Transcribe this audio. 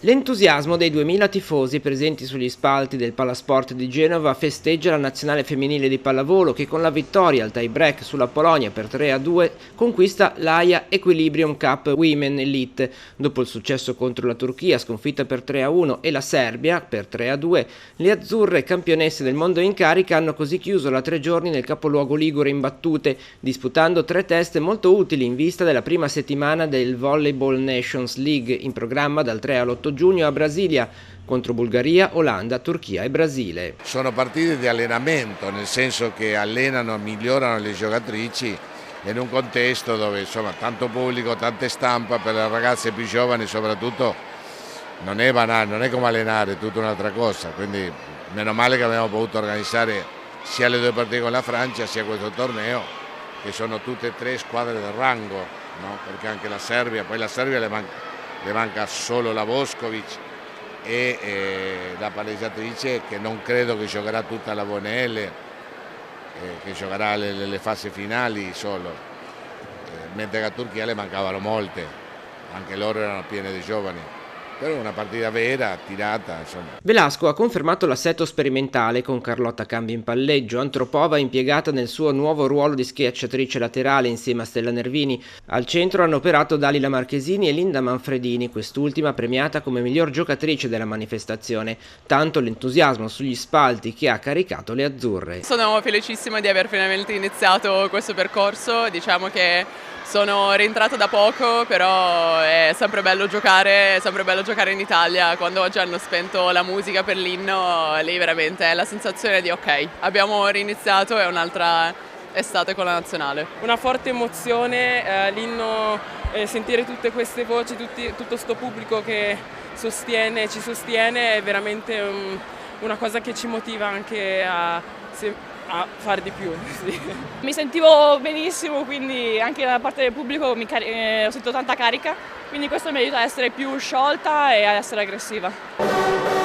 L'entusiasmo dei 2000 tifosi presenti sugli spalti del Palasport di Genova festeggia la nazionale femminile di pallavolo che con la vittoria al tie break sulla Polonia per 3-2 conquista l'AIA Equilibrium Cup Women Elite. Dopo il successo contro la Turchia sconfitta per 3-1 e la Serbia per 3-2, le azzurre campionesse del mondo in carica hanno così chiuso la 3 giorni nel capoluogo ligure imbattute, disputando 3 test molto utili in vista della prima settimana del Volleyball Nations League in programma dal 3 all'8 giugno a Brasilia contro Bulgaria, Olanda, Turchia e Brasile. Sono partite di allenamento, nel senso che allenano, migliorano le giocatrici in un contesto dove insomma tanto pubblico, tante stampa, per le ragazze più giovani soprattutto non è banale, non è come allenare, è tutta un'altra cosa, quindi meno male che abbiamo potuto organizzare sia le 2 partite con la Francia sia questo torneo, che sono tutte e 3 squadre del rango, no? Perché anche la Serbia, poi la Serbia le manca solo la Voskovic e la palleggiatrice che non credo che giocherà tutta la Bonelle, che giocherà le fasi finali solo, mentre la Turchia le mancavano molte, anche loro erano piene di giovani. Però una partita vera, tirata, insomma. Velasco ha confermato l'assetto sperimentale con Carlotta Cambi in palleggio, Antropova impiegata nel suo nuovo ruolo di schiacciatrice laterale insieme a Stella Nervini. Al centro hanno operato Dalila Marchesini e Linda Manfredini, quest'ultima premiata come miglior giocatrice della manifestazione. Tanto l'entusiasmo sugli spalti che ha caricato le azzurre. Sono felicissima di aver finalmente iniziato questo percorso, diciamo che sono rientrata da poco, però è sempre bello giocare in Italia. Quando oggi hanno spento la musica per l'inno, lì veramente è la sensazione di ok, abbiamo riniziato, è un'altra estate con la nazionale. Una forte emozione, l'inno, sentire tutte queste voci, tutto sto pubblico che ci sostiene è veramente una cosa che ci motiva anche a fare di più. Sì. Mi sentivo benissimo, quindi anche da parte del pubblico ho sentito tanta carica, quindi questo mi aiuta a essere più sciolta e a essere aggressiva.